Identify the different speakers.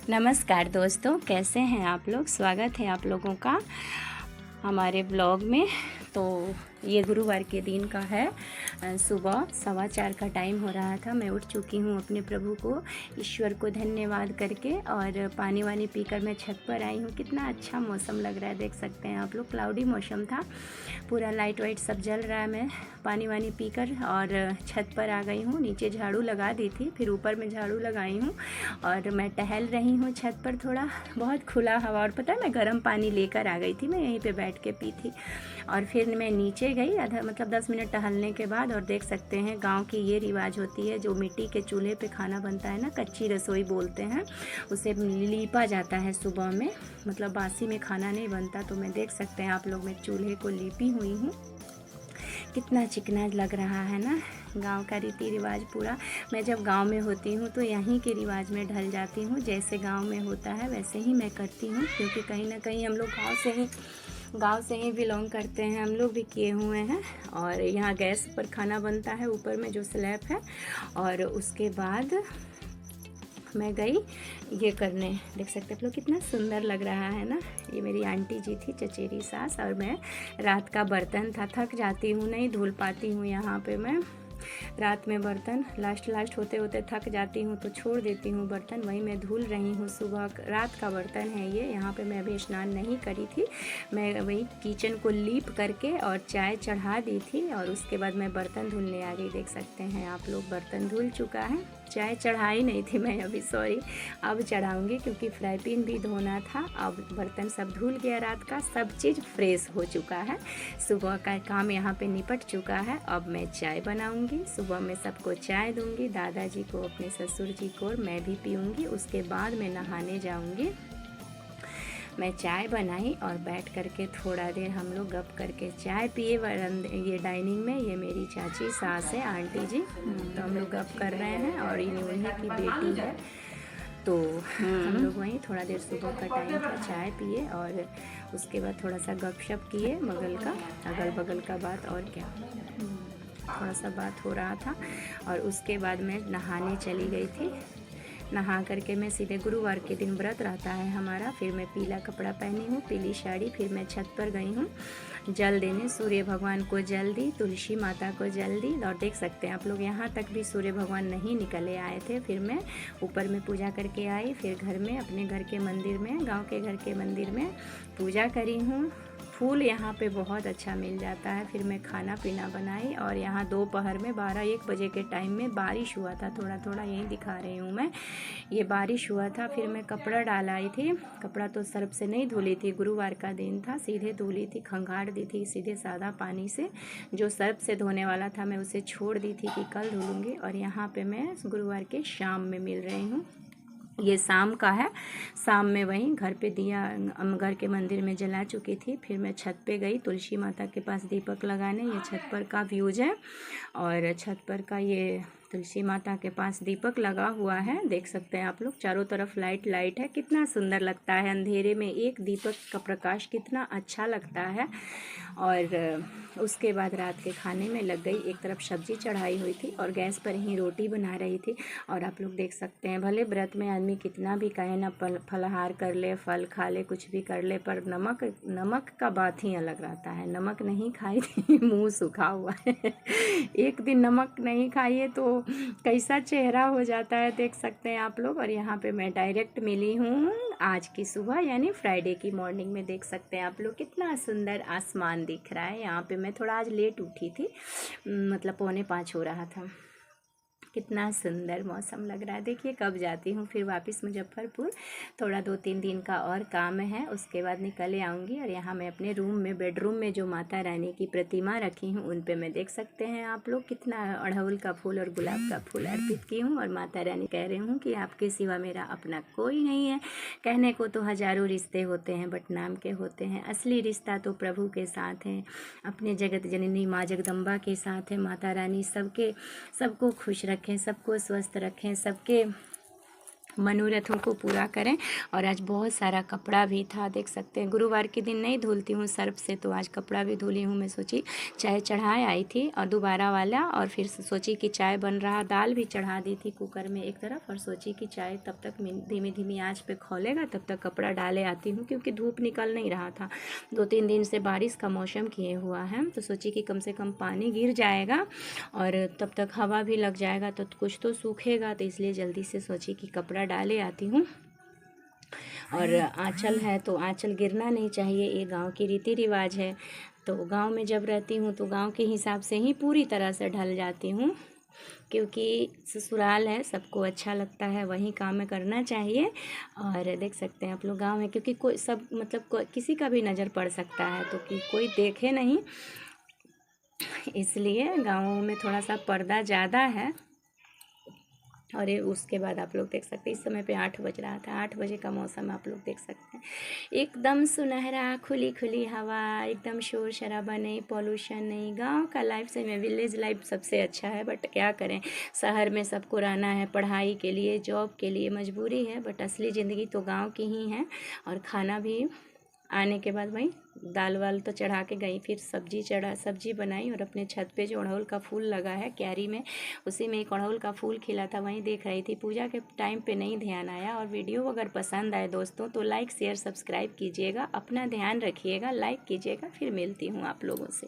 Speaker 1: नमस्कार दोस्तों, कैसे हैं आप लोग। स्वागत है आप लोगों का हमारे ब्लॉग में। तो ये गुरुवार के दिन का है, सुबह 4:15 का टाइम हो रहा था। मैं उठ चुकी हूँ अपने प्रभु को, ईश्वर को धन्यवाद करके, और पानी वानी पीकर मैं छत पर आई हूँ। कितना अच्छा मौसम लग रहा है, देख सकते हैं आप लोग। क्लाउडी मौसम था, पूरा लाइट वाइट सब जल रहा है। मैं पानी वानी पीकर और छत पर आ गई हूँ। नीचे झाड़ू लगा दी थी, फिर ऊपर में झाड़ू लगाई हूँ और मैं टहल रही हूँ छत पर। थोड़ा बहुत खुला हवा, और पता है मैं गर्म पानी लेकर आ गई थी, मैं यहीं पे बैठ के पी थी। और फिर मैं नीचे गई आधा 10 मिनट टहलने के बाद। और देख सकते हैं गांव की ये रिवाज होती है, जो मिट्टी के चूल्हे पे खाना बनता है ना, कच्ची रसोई बोलते हैं उसे, लीपा जाता है सुबह में, मतलब बासी में खाना नहीं बनता। तो मैं देख सकते हैं आप लोग, मैं चूल्हे को लीपी हुई हूँ। कितना चिकना लग रहा है ना, गांव का रीति रिवाज पूरा। मैं जब गांव में होती हूँ तो यहीं के रिवाज में ढल जाती हूँ। जैसे गांव में होता है वैसे ही मैं करती हूँ, क्योंकि कहीं ना कहीं हम लोग गांव से ही बिलोंग करते हैं। हम लोग भी किए हुए हैं। और यहाँ गैस पर खाना बनता है, ऊपर में जो स्लैब है। और उसके बाद मैं गई ये करने। देख सकते आप लोग, कितना सुंदर लग रहा है ना। ये मेरी आंटी जी थी, चचेरी सास। और मैं रात का बर्तन था, थक जाती हूँ, नहीं धुल पाती हूँ यहाँ पे मैं रात में बर्तन। लास्ट होते होते थक जाती हूँ तो छोड़ देती हूँ बर्तन। वही मैं धुल रही हूँ, सुबह रात का बर्तन है ये। यहाँ पे मैं अभी स्नान नहीं करी थी, मैं वही किचन को लीप करके और चाय चढ़ा दी थी, और उसके बाद मैं बर्तन धुलने आ गई। देख सकते हैं आप लोग, बर्तन धुल चुका है। चाय चढ़ाई नहीं थी मैं अभी, सॉरी, अब चढ़ाऊँगी, क्योंकि फ्राई पैन भी धोना था। अब बर्तन सब धुल गया, रात का सब चीज़ फ्रेश हो चुका है। सुबह का काम यहाँ पे निपट चुका है। अब मैं चाय बनाऊँगी, सुबह में सबको चाय दूँगी, दादाजी को, अपने ससुर जी को, और मैं भी पीऊँगी। उसके बाद मैं नहाने जाऊँगी। मैं चाय बनाई और बैठ करके थोड़ा देर हम लोग गप करके चाय पिए ये डाइनिंग में। ये मेरी चाची सास है, आंटी जी, तो हम लोग गप कर रहे हैं। और ये उन्हीं की बेटी है। तो हम लोग वहीं थोड़ा देर, सुबह का टाइम था, चाय पिए और उसके बाद थोड़ा सा गपशप किए, अगल बगल का बात, और क्या, थोड़ा सा बात हो रहा था। और उसके बाद मैं नहाने चली गई थी। नहा करके मैं सीधे, गुरुवार के दिन व्रत रहता है हमारा, फिर मैं पीला कपड़ा पहनी हूँ, पीली साड़ी। फिर मैं छत पर गई हूँ जल देने, सूर्य भगवान को जल दी, तुलसी माता को जल दी। और देख सकते हैं आप लोग, यहाँ तक भी सूर्य भगवान नहीं निकले आए थे। फिर मैं ऊपर में पूजा करके आई, फिर घर में, अपने घर के मंदिर में, गांव के घर के मंदिर में पूजा करी हूँ। फूल यहाँ पे बहुत अच्छा मिल जाता है। फिर मैं खाना पीना बनाई, और यहाँ दोपहर में 12-1 बजे के टाइम में बारिश हुआ था, थोड़ा थोड़ा यहीं दिखा रही हूँ मैं, ये बारिश हुआ था। फिर मैं कपड़ा डाल आई थी, कपड़ा तो सर्फ से नहीं धुली थी, गुरुवार का दिन था, सीधे धुली थी, खंगार दी थी सीधे सादा पानी से। जो सर्फ से धोने वाला था मैं उसे छोड़ दी थी कि कल धुलूँगी। और यहाँ पे मैं गुरुवार के शाम में मिल रही हूँ, ये शाम का है। शाम में वहीं घर पे दिया घर के मंदिर में जला चुकी थी। फिर मैं छत पे गई तुलसी माता के पास दीपक लगाने। ये छत पर का व्यूज है, और छत पर का ये तुलसी माता के पास दीपक लगा हुआ है। देख सकते हैं आप लोग, चारों तरफ लाइट है। कितना सुंदर लगता है अंधेरे में एक दीपक का प्रकाश, कितना अच्छा लगता है। और उसके बाद रात के खाने में लग गई। एक तरफ सब्जी चढ़ाई हुई थी और गैस पर ही रोटी बना रही थी। और आप लोग देख सकते हैं, भले व्रत में आदमी कितना भी कहे ना, फलाहार कर ले, फल खा ले, कुछ भी कर ले, पर नमक का बात ही अलग रहता है। नमक नहीं खाई थी मुंह सूखा हुआ है। एक दिन नमक नहीं खाइए तो कैसा चेहरा हो जाता है, देख सकते हैं आप लोग। और यहाँ पे मैं डायरेक्ट मिली हूँ आज की सुबह, यानी फ्राइडे की मॉर्निंग में। देख सकते हैं आप लोग, कितना सुंदर आसमान दिख रहा है। यहाँ पे मैं थोड़ा आज लेट उठी थी, मतलब 4:45 हो रहा था। कितना सुंदर मौसम लग रहा है। देखिए कब जाती हूँ फिर वापस मुजफ्फरपुर, थोड़ा 2-3 दिन का और काम है, उसके बाद निकल आऊँगी। और यहाँ मैं अपने रूम में, बेडरूम में जो माता रानी की प्रतिमा रखी हूँ, उन पे मैं देख सकते हैं आप लोग, कितना अड़हुल का फूल और गुलाब का फूल अर्पित की हूँ। और माता रानी कह रही हूँ कि आपके सिवा मेरा अपना कोई नहीं है। कहने को तो हज़ारों रिश्ते होते हैं, बट नाम के होते हैं। असली रिश्ता तो प्रभु के साथ है, अपने जगत जननी माँ जगदम्बा के साथ है। माता रानी सबको खुश रखें, सबको स्वस्थ रखें, सबके मनोरथों को पूरा करें। और आज बहुत सारा कपड़ा भी था, देख सकते हैं। गुरुवार के दिन नहीं धुलती हूँ सर्फ से, तो आज कपड़ा भी धुली हूँ। मैं सोची चाय चढ़ाए आई थी और दोबारा वाला, और फिर सोची कि चाय बन रहा, दाल भी चढ़ा दी थी कुकर में एक तरफ, और सोची कि चाय तब तक धीमी धीमी आंच पे खौलेगा, तब तक कपड़ा डाले आती हूँ, क्योंकि धूप निकल नहीं रहा था। 2-3 दिन से बारिश का मौसम किए हुआ है, तो सोची कि कम से कम पानी गिर जाएगा और तब तक हवा भी लग जाएगा तो कुछ तो सूखेगा, तो इसलिए जल्दी से सोची कि कपड़ा डाले आती हूँ। और आंचल है तो आंचल गिरना नहीं चाहिए, ये गांव की रीति रिवाज है। तो गांव में जब रहती हूँ तो गांव के हिसाब से ही पूरी तरह से ढल जाती हूँ, क्योंकि ससुराल है, सबको अच्छा लगता है, वही काम करना चाहिए। और देख सकते हैं आप लोग गांव में, क्योंकि कोई सब मतलब किसी का भी नज़र पड़ सकता है, तो कि कोई देखे नहीं, इसलिए गाँवों में थोड़ा सा पर्दा ज़्यादा है। और ये उसके बाद आप लोग देख सकते हैं इस समय पे 8 बज रहा था, 8 बजे का मौसम आप लोग देख सकते हैं। एकदम सुनहरा, खुली खुली हवा, एकदम शोर शराबा नहीं, पॉल्यूशन नहीं। गांव का लाइफ से में विलेज लाइफ सबसे अच्छा है, बट क्या करें, शहर में सबको रहना है, पढ़ाई के लिए, जॉब के लिए मजबूरी है, बट असली ज़िंदगी तो गाँव की ही है। और खाना भी आने के बाद वहीं दाल वाल तो चढ़ा के गई, फिर सब्जी बनाई, और अपने छत पे जो अड़हुल का फूल लगा है क्यारी में, उसी में एक अड़हुल का फूल खिला था, वहीं देख रही थी। पूजा के टाइम पे नहीं ध्यान आया। और वीडियो अगर पसंद आए दोस्तों तो लाइक शेयर सब्सक्राइब कीजिएगा, अपना ध्यान रखिएगा, लाइक कीजिएगा। फिर मिलती हूँ आप लोगों से।